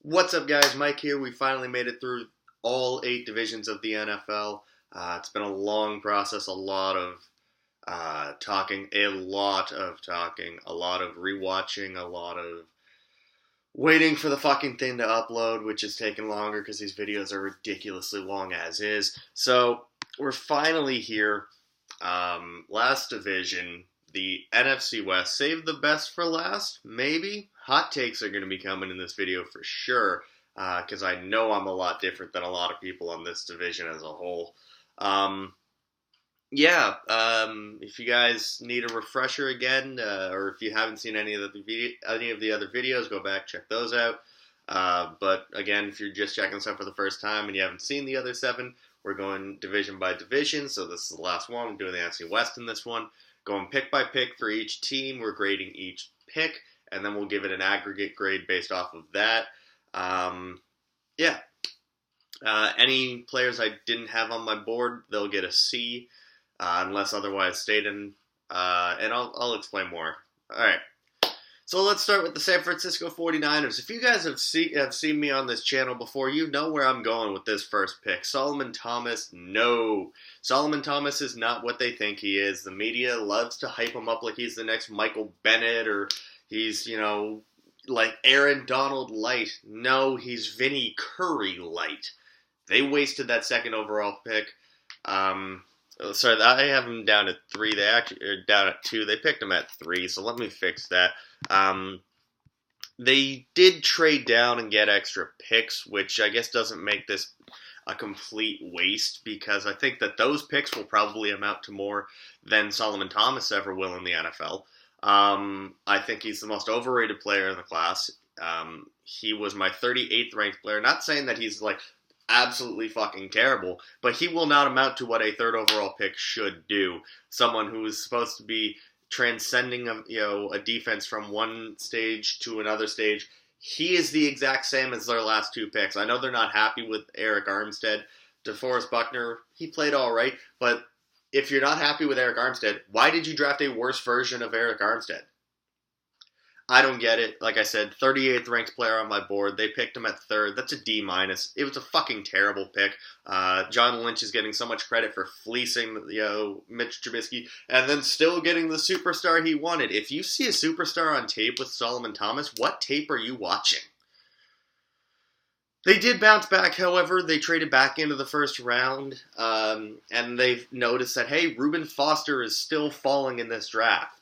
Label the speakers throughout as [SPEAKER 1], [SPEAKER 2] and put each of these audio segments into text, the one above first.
[SPEAKER 1] What's up, guys? Mike here. We finally made it through all 8 divisions of the NFL. It's been a long process, a lot of talking, a lot of rewatching, a lot of waiting for the fucking thing to upload, which is taking longer because these videos are ridiculously long as is. So, we're finally here. Last division, the NFC West. Save the best for last, maybe? Hot takes are going to be coming in this video for sure, because I know I'm a lot different than a lot of people on this division as a whole. If you guys need a refresher again, or if you haven't seen any of the other videos, go back, check those out. But again, if you're just checking this out for the first time and you haven't seen the other 7, we're going division by division, so this is the last one. We're doing the NFC West in this one. Going pick by pick for each team. We're grading each pick, and then we'll give it an aggregate grade based off of that. Any players I didn't have on my board, they'll get a C, unless otherwise stated, and I'll explain more. All right. So let's start with the San Francisco 49ers. If you guys have seen me on this channel before, you know where I'm going with this first pick. Solomon Thomas, no. Solomon Thomas is not what they think he is. The media loves to hype him up like he's the next Michael Bennett or he's, like Aaron Donald light. No, he's Vinny Curry light. They wasted that second overall pick. Sorry, I have him down at 3. They actually are down at 2. They picked him at 3, so let me fix that. They did trade down and get extra picks, which I guess doesn't make this a complete waste, because I think that those picks will probably amount to more than Solomon Thomas ever will in the NFL. I think he's the most overrated player in the class. He was my 38th ranked player. Not saying that he's like absolutely fucking terrible, but he will not amount to what a 3rd overall pick should do. Someone who is supposed to be transcending a defense from one stage to another stage. He is the exact same as their last 2 picks. I know they're not happy with Eric Armstead. DeForest Buckner, he played all right, but if you're not happy with Eric Armstead, why did you draft a worse version of Eric Armstead? I don't get it. Like I said, 38th ranked player on my board. They picked him at 3rd. That's a D-. It was a fucking terrible pick. John Lynch is getting so much credit for fleecing, Mitch Trubisky, and then still getting the superstar he wanted. If you see a superstar on tape with Solomon Thomas, what tape are you watching? They did bounce back, however. They traded back into the first round, and they've noticed that, hey, Reuben Foster is still falling in this draft.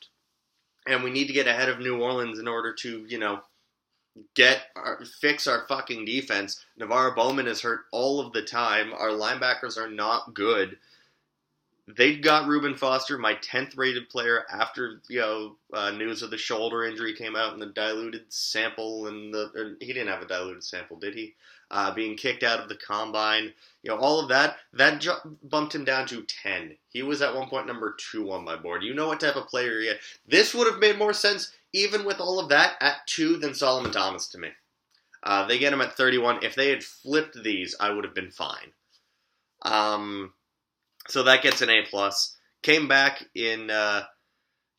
[SPEAKER 1] And we need to get ahead of New Orleans in order to, fix our fucking defense. Navarro Bowman is hurt all of the time. Our linebackers are not good. They got Reuben Foster, my 10th rated player, after, news of the shoulder injury came out in the diluted sample. He didn't have a diluted sample, did he? Being kicked out of the combine. All of that bumped him down to 10. He was at one point number 2 on my board. You know what type of player he is. This would have made more sense, even with all of that, at 2 than Solomon Thomas to me. They get him at 31. If they had flipped these, I would have been fine. So that gets an A+. Came back in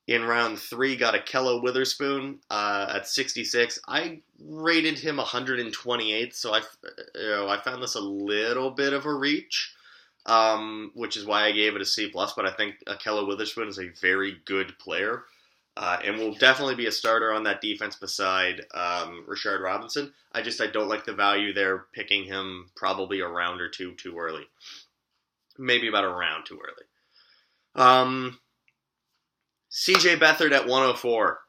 [SPEAKER 1] round 3, got a Kello Witherspoon at 66. I rated him 128, so I found this a little bit of a reach, which is why I gave it a C+, but I think Kello Witherspoon is a very good player, and will definitely be a starter on that defense beside Rashard Robinson. I don't like the value there, picking him probably a round or 2 too early. Maybe about a round too early. CJ Beathard at 104.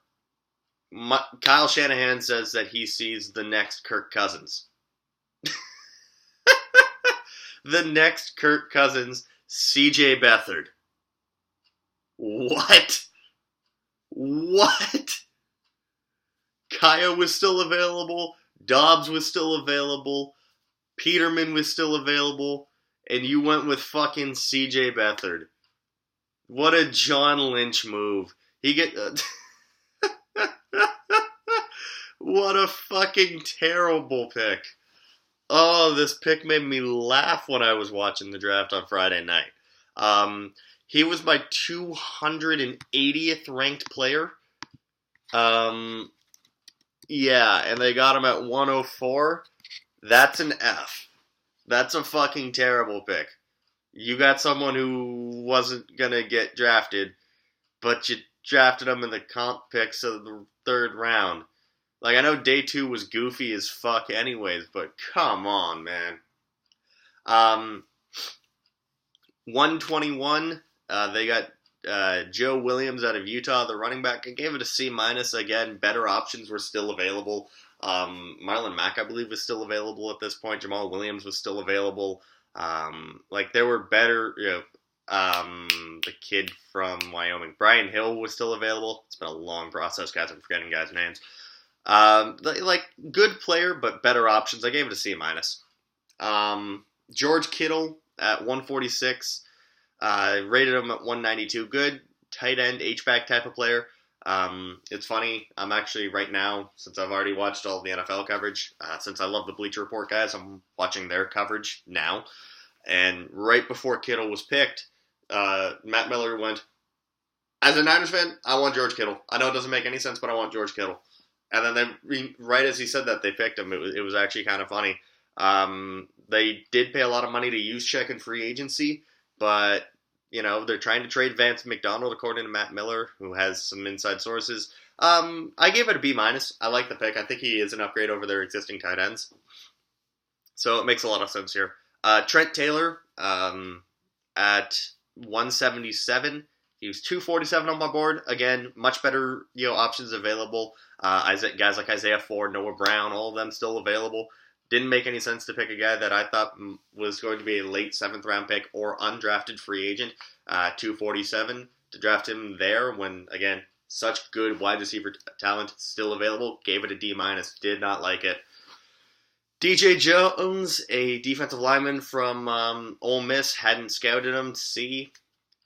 [SPEAKER 1] Kyle Shanahan says that he sees the next Kirk Cousins. The next Kirk Cousins, CJ Beathard. What? Kaya was still available. Dobbs was still available. Peterman was still available. And you went with fucking CJ Beathard. What a John Lynch move. What a fucking terrible pick. Oh, this pick made me laugh when I was watching the draft on Friday night. He was my 280th ranked player. Yeah, and they got him at 104. That's an F. That's a fucking terrible pick. You got someone who wasn't going to get drafted, but you drafted him in the comp picks of the third round. Like, I know day 2 was goofy as fuck anyways, but come on, man. 121, they got Joe Williams out of Utah, the running back. I gave it a C-. Again, better options were still available. Marlon Mack, I believe, was still available at this point. Jamal Williams was still available. There were better, the kid from Wyoming, Brian Hill, was still available. It's been a long process, guys. I'm forgetting guys' names. Good player, but better options. I gave it a C-. George Kittle at 146. Rated him at 192. Good tight end, H-back type of player. It's funny, I'm actually right now, since I've already watched all the NFL coverage, since I love the Bleacher Report guys, I'm watching their coverage now. And right before Kittle was picked, Matt Miller went, as a Niners fan, I want George Kittle. I know it doesn't make any sense, but I want George Kittle. And then right as he said that, they picked him. It was actually kind of funny. They did pay a lot of money to use check in free agency, but, they're trying to trade Vance McDonald, according to Matt Miller, who has some inside sources. I gave it a B-. I like the pick. I think he is an upgrade over their existing tight ends. So it makes a lot of sense here. Trent Taylor at 177. He was 247 on my board. Again, much better options available. Guys like Isaiah Ford, Noah Brown, all of them still available. Didn't make any sense to pick a guy that I thought was going to be a late 7th round pick or undrafted free agent, 247, to draft him there when, again, such good wide receiver talent still available. Gave it a D-. Did not like it. DJ Jones, a defensive lineman from Ole Miss, hadn't scouted him. C.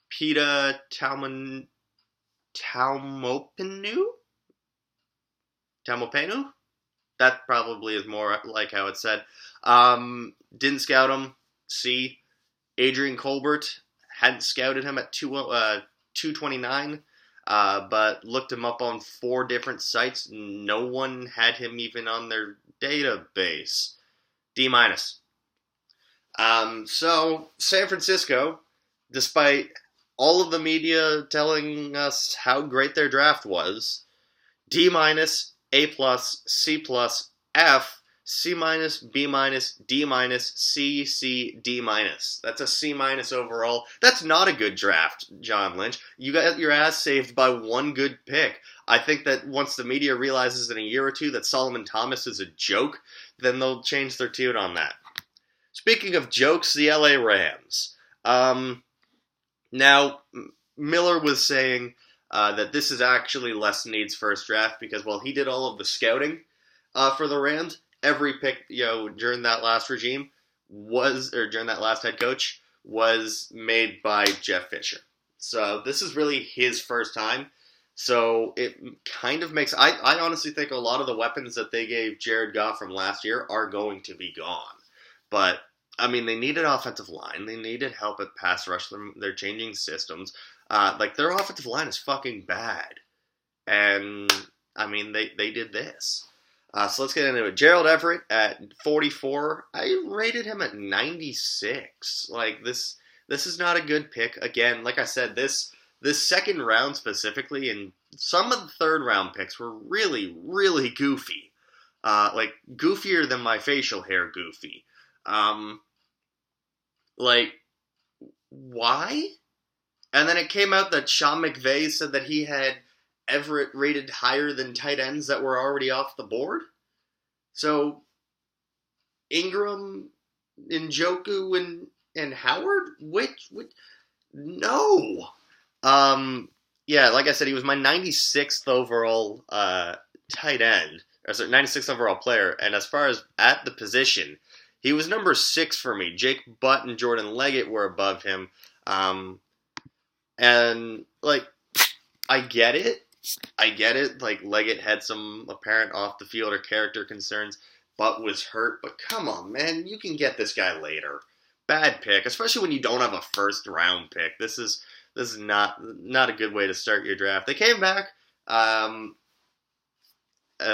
[SPEAKER 1] Peta Taumopenu? That probably is more like how it's said. Didn't scout him. C. Adrian Colbert, hadn't scouted him at 229, but looked him up on 4 different sites. No one had him even on their database. D-. So, San Francisco, despite all of the media telling us how great their draft was, D-, A+, C+, F, C-, B-, D-, C, C, D-. That's a C- overall. That's not a good draft, John Lynch. You got your ass saved by one good pick. I think that once the media realizes in a year or two that Solomon Thomas is a joke, then they'll change their tune on that. Speaking of jokes, the LA Rams. Now, Miller was saying that this is actually Les Snead's first draft because while he did all of the scouting for the Rams, every pick during that last regime during that last head coach was made by Jeff Fisher. So this is really his first time. So it kind of makes I honestly think a lot of the weapons that they gave Jared Goff from last year are going to be gone. But I mean, they needed offensive line. They needed help at pass rush. They're changing systems. Their offensive line is fucking bad. And, I mean, they did this. So let's get into it. Gerald Everett at 44. I rated him at 96. This is not a good pick. Again, like I said, this second round specifically, and some of the third round picks were really, really goofy. Goofier than my facial hair goofy. Why? And then it came out that Sean McVay said that he had Everett rated higher than tight ends that were already off the board. So, Ingram, Njoku, and Howard? Which? No. Yeah, like I said, he was my 96th overall tight end. 96th overall player. And as far as at the position, he was number 6 for me. Jake Butt and Jordan Leggett were above him. I get it. Leggett had some apparent off-the-field or character concerns. Butt was hurt. But come on, man. You can get this guy later. Bad pick, especially when you don't have a first-round pick. This is not a good way to start your draft. They came back.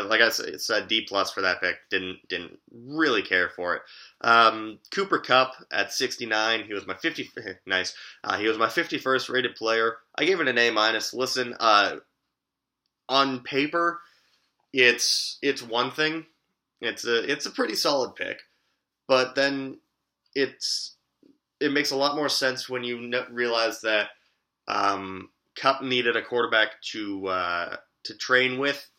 [SPEAKER 1] like I said, it's a D plus for that pick. Didn't really care for it. Cooper Kupp at 69. He was my 50. Nice. He was my 51st rated player. I gave it an A minus. Listen, on paper, it's one thing. It's a pretty solid pick, but then it makes a lot more sense when you realize that Kupp needed a quarterback to train with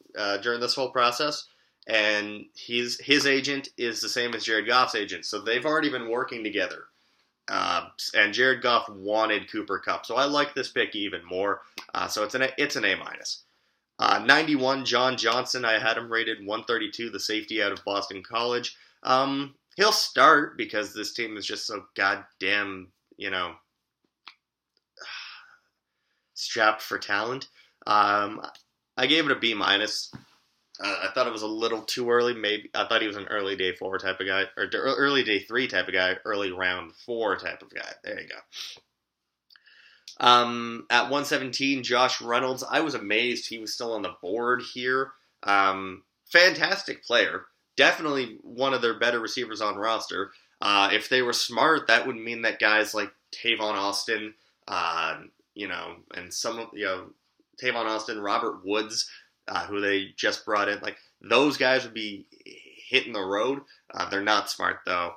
[SPEAKER 1] during this whole process, and his agent is the same as Jared Goff's agent, so they've already been working together. And Jared Goff wanted Cooper Kupp, so I like this pick even more. So it's an A minus. 91, John Johnson. I had him rated 132, the safety out of Boston College. He'll start because this team is just so goddamn, strapped for talent. I gave it a B minus. I thought it was a little too early. Maybe I thought he was an early day 4 type of guy, or early day 3 type of guy, early round 4 type of guy. There you go. At 117, Josh Reynolds. I was amazed he was still on the board here. Fantastic player. Definitely one of their better receivers on roster. If they were smart, that would mean that guys like Tavon Austin, and Tavon Austin, Robert Woods, who they just brought in, like those guys would be hitting the road. They're not smart though.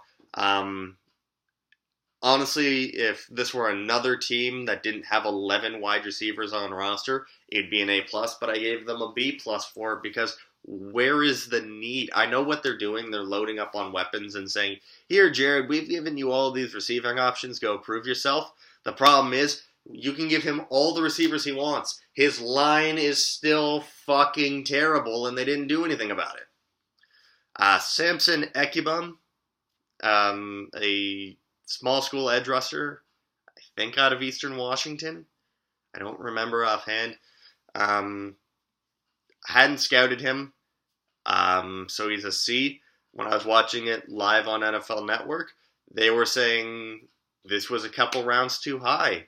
[SPEAKER 1] Honestly, if this were another team that didn't have 11 wide receivers on roster, it'd be an A+, but I gave them a B+ for it because where is the need? I know what they're doing. They're loading up on weapons and saying, here, Jared, we've given you all these receiving options. Go prove yourself. The problem is, you can give him all the receivers he wants. His line is still fucking terrible, and they didn't do anything about it. Samson Ekibum, a small school edge rusher, I think out of Eastern Washington. I don't remember offhand. Hadn't scouted him, so he's a C. When I was watching it live on NFL Network, they were saying this was a couple rounds too high.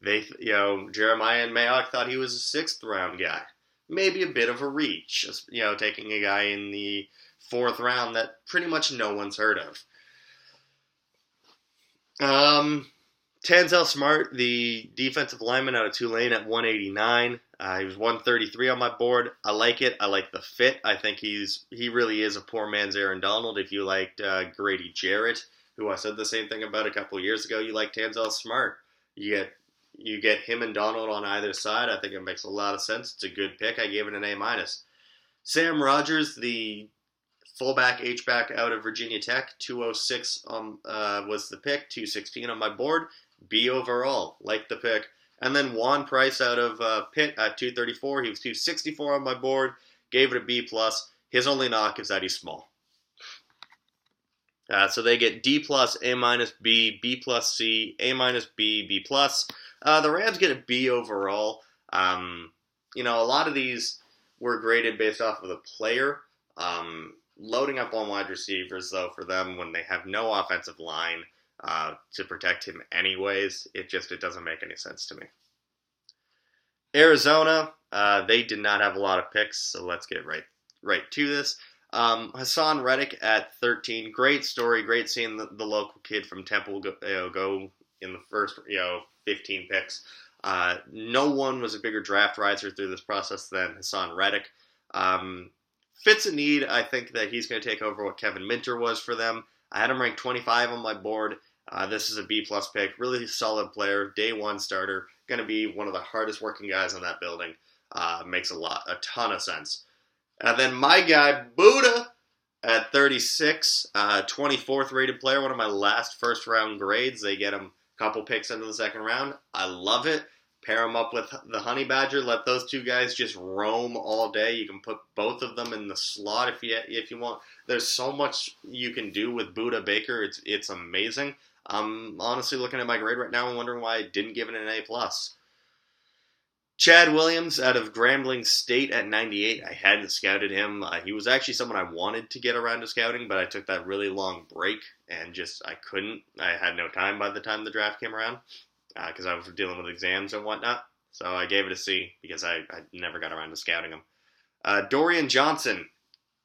[SPEAKER 1] Jeremiah and Mayock thought he was a 6th round guy. Maybe a bit of a reach, just, taking a guy in the 4th round that pretty much no one's heard of. Tanzel Smart, the defensive lineman out of Tulane at 189. He was 133 on my board. I like it. I like the fit. I think he really is a poor man's Aaron Donald. If you liked Grady Jarrett, who I said the same thing about a couple years ago, you like Tanzel Smart. You get him and Donald on either side. I think it makes a lot of sense. It's a good pick. I gave it an A-. Sam Rogers, the fullback H-back out of Virginia Tech, 206 was the pick, 216 on my board. B overall, like the pick. And then Juan Price out of Pitt at 234. He was 264 on my board. Gave it a B+. His only knock is that he's small. So they get D+, A-, B, B+, C, A-, B, B+. The Rams get a B overall. A lot of these were graded based off of the player. Loading up on wide receivers, though, for them when they have no offensive line to protect him anyways, it doesn't make any sense to me. Arizona, they did not have a lot of picks, so let's get right to this. Hassan Reddick at 13. Great story. Great seeing the local kid from Temple go in the first 15 picks. No one was a bigger draft riser through this process than Hassan Reddick. Fits a need. I think that he's going to take over what Kevin Minter was for them. I had him ranked 25 on my board. This is a B+ pick. Really solid player. Day 1 starter. Going to be one of the hardest working guys in that building. Makes a ton of sense. And then my guy, Buddha, at 36. 24th rated player. One of my last first round grades. They get him a couple picks into the second round. I love it. Pair him up with the Honey Badger. Let those two guys just roam all day. You can put both of them in the slot if you want. There's so much you can do with Buda Baker. It's amazing. I'm honestly looking at my grade right now and wondering why I didn't give it an A+. Chad Williams out of Grambling State at 98. I hadn't scouted him. He was actually someone I wanted to get around to scouting, but I took that really long break and I couldn't. I had no time by the time the draft came around. Because I was dealing with exams and whatnot. So I gave it a C because I never got around to scouting him. Dorian Johnson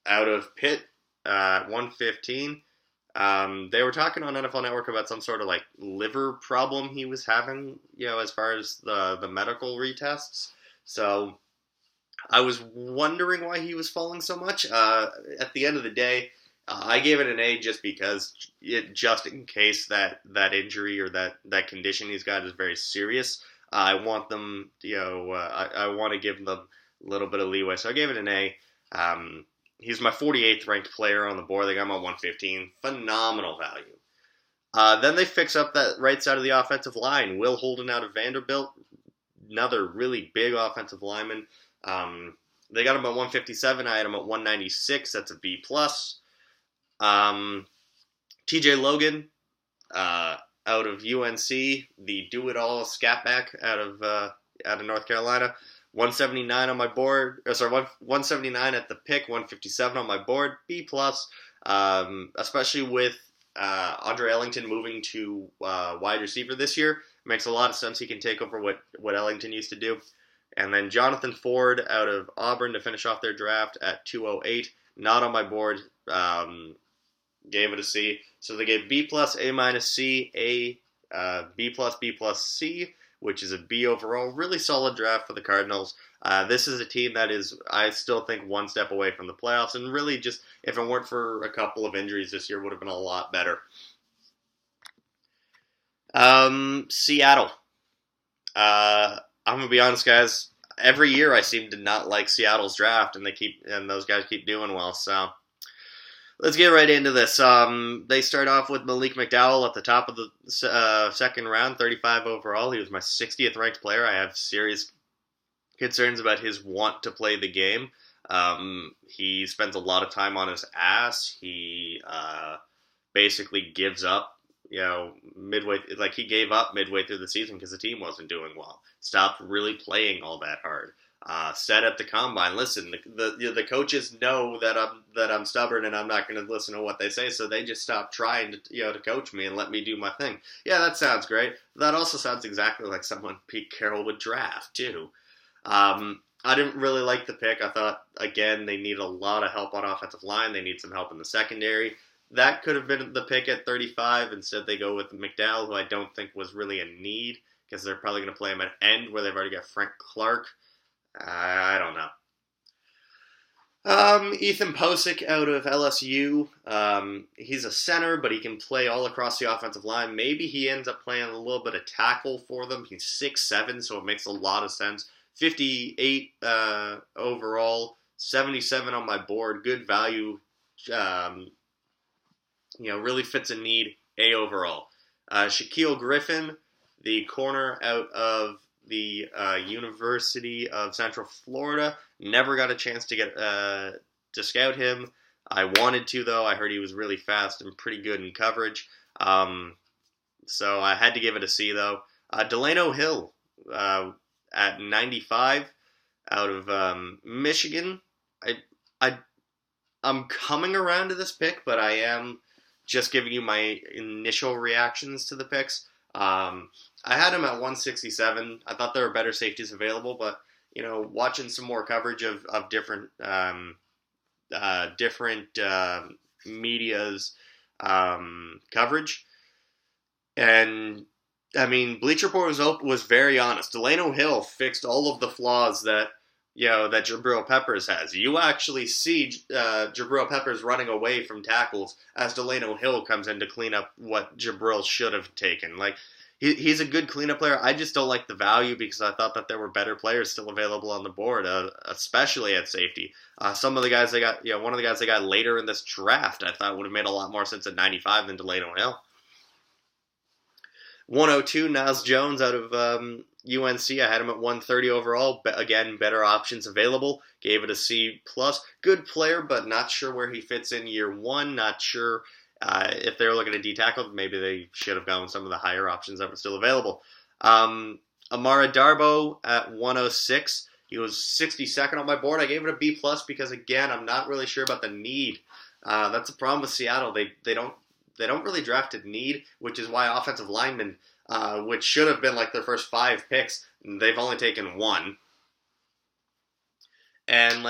[SPEAKER 1] out of Pitt, 115. They were talking on NFL Network about some sort of like liver problem he was having, as far as the medical retests. So I was wondering why he was falling so much. At the end of the day, I gave it an A just because, just in case that injury or that condition he's got is very serious. I want them, I want to give them a little bit of leeway. So I gave it an A. He's my 48th ranked player on the board. They got him at 115. Phenomenal value. Then they fix up that right side of the offensive line. Will Holden out of Vanderbilt, another really big offensive lineman. They got him at 157. I had him at 196. That's a B+. TJ Logan, out of UNC, the do-it-all scatback out of North Carolina. 179 on my board. 179 at the pick. 157 on my board. B+. Especially with Andre Ellington moving to wide receiver this year, makes a lot of sense. He can take over what Ellington used to do. And then Jonathan Ford out of Auburn to finish off their draft at 208. Not on my board. Gave it a C. So they gave B+, A-, C, A, B+, B+, C, which is a B overall. Really solid draft for the Cardinals. This is a team that is, I still think, one step away from the playoffs. And really just, if it weren't for a couple of injuries this year, would have been a lot better. Seattle. I'm going to be honest, guys. Every year I seem to not like Seattle's draft, and those guys keep doing well. So let's get right into this. They start off with Malik McDowell at the top of the second round, 35 overall. He was my 60th ranked player. I have serious concerns about his want to play the game. He spends a lot of time on his ass. He basically gives up. He gave up midway through the season because the team wasn't doing well. Stopped really playing all that hard. Said at the combine, listen, the coaches know that I'm stubborn and I'm not going to listen to what they say, so they just stopped trying to coach me and let me do my thing. Yeah, that sounds great. That also sounds exactly like someone Pete Carroll would draft too. I didn't really like the pick. I thought, again, they need a lot of help on offensive line. They need some help in the secondary. That could have been the pick at 35. Instead, they go with McDowell, who I don't think was really a need, because they're probably going to play him at end where they've already got Frank Clark. I don't know. Ethan Posick out of LSU. He's a center, but he can play all across the offensive line. Maybe he ends up playing a little bit of tackle for them. He's 6'7", so it makes a lot of sense. 58 overall, 77 on my board. Good value. Really fits a need. A overall. Shaquille Griffin, the corner out of the University of Central Florida. Never got a chance to get to scout him. I wanted to, though. I heard he was really fast and pretty good in coverage. So I had to give it a C, though. Delano Hill at 95 out of Michigan. I'm coming around to this pick, but I am just giving you my initial reactions to the picks. I had him at 167. I thought there were better safeties available, but watching some more coverage of different media's coverage, and I mean, Bleacher Report was very honest. Delano Hill fixed all of the flaws that Jabril Peppers has. You actually see Jabril Peppers running away from tackles as Delano Hill comes in to clean up what Jabril should have taken. Like, he's a good cleanup player. I just don't like the value because I thought that there were better players still available on the board, especially at safety. Some of the guys they got, one of the guys they got later in this draft, I thought would have made a lot more sense at 95 than Delano Hill. 102, Naz Jones out of UNC. I had him at 130 overall. Again, better options available. Gave it a C+. Good player, but not sure where he fits in year one. Not sure if they were looking at D-tackle. Maybe they should have gone with some of the higher options that were still available. Amara Darboh at 106. He was 62nd on my board. I gave it a B+ because, again, I'm not really sure about the need. That's a problem with Seattle. They don't really draft a need, which is why offensive linemen, which should have been like their first 5 picks, they've only taken 1. And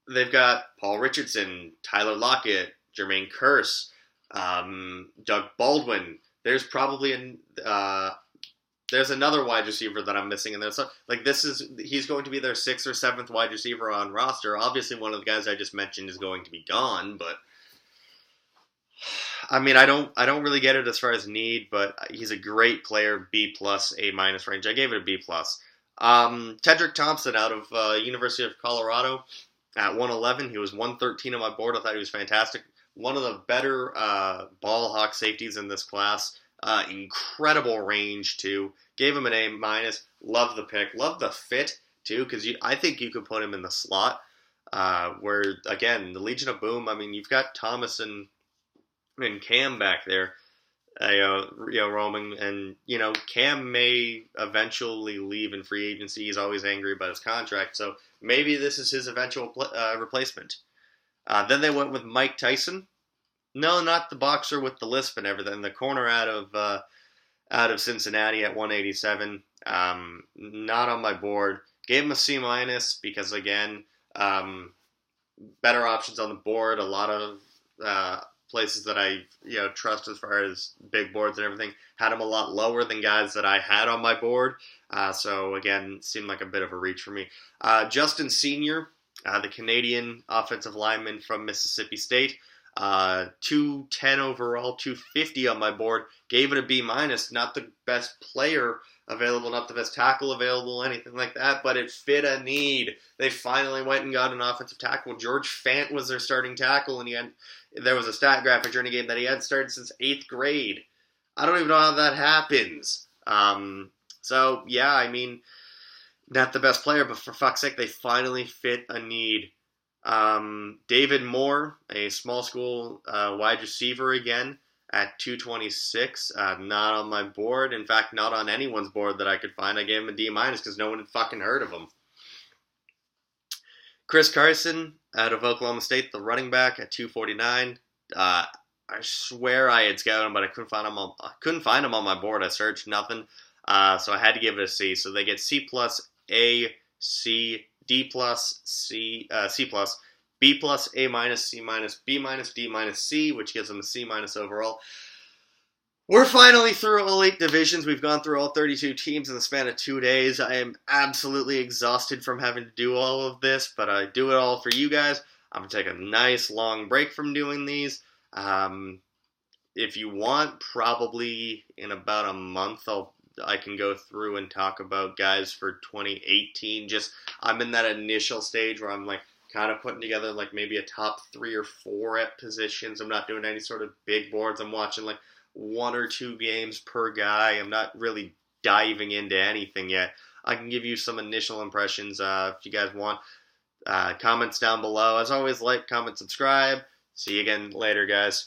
[SPEAKER 1] they've got Paul Richardson, Tyler Lockett, Jermaine Kearse, Doug Baldwin. There's probably there's another wide receiver that I'm missing in there. So, he's going to be their 6th or 7th wide receiver on roster. Obviously, one of the guys I just mentioned is going to be gone, but I mean, I don't really get it as far as need, but he's a great player. B plus, A minus range. I gave it a B plus. Tedrick Thompson out of University of Colorado at 111. He was 113 on my board. I thought he was fantastic. One of the better ball hawk safeties in this class. Incredible range too. Gave him an A minus. Love the pick. Love the fit too, because I think you could put him in the slot. Where again, the Legion of Boom. I mean, you've got Thomas and Cam back there, roaming, and Cam may eventually leave in free agency. He's always angry about his contract, so maybe this is his eventual replacement. Then they went with Mike Tyson. No, not the boxer with the lisp and everything. The corner out of Cincinnati at 187. Not on my board. Gave him a C minus because again, better options on the board. A lot of places that I trust as far as big boards and everything. Had him a lot lower than guys that I had on my board. So again, seemed like a bit of a reach for me. Justin Senior, the Canadian offensive lineman from Mississippi State. 210 overall, 250 on my board. Gave it a B minus. Not the best player available, not the best tackle available, anything like that, but it fit a need. They finally went and got an offensive tackle. George Fant was their starting tackle, and there was a stat graphic during the game that he hadn't started since 8th grade. I don't even know how that happens. So yeah, I mean, not the best player, but for fuck's sake, they finally fit a need. David Moore, a small school wide receiver again at 226. Not on my board. In fact, not on anyone's board that I could find. I gave him a D minus because no one had fucking heard of him. Chris Carson out of Oklahoma State, the running back at 249. I swear I had scouted him, but I couldn't find him on my board. I searched nothing, so I had to give it a C. So they get C plus, A, C, D plus, C plus, B plus, A minus, C minus, B minus, D minus, C, which gives them a C minus overall. We're finally through all 8 divisions. We've gone through all 32 teams in the span of 2 days. I am absolutely exhausted from having to do all of this, but I do it all for you guys. I'm going to take a nice long break from doing these. If you want, probably in about a month, I can go through and talk about guys for 2018. I'm in that initial stage where I'm kind of putting together maybe a top 3 or 4 at positions. I'm not doing any sort of big boards. I'm watching 1 or 2 games per guy. I'm not really diving into anything yet. I can give you some initial impressions if you guys want. Comments down below. As always, like, comment, subscribe. See you again later, guys.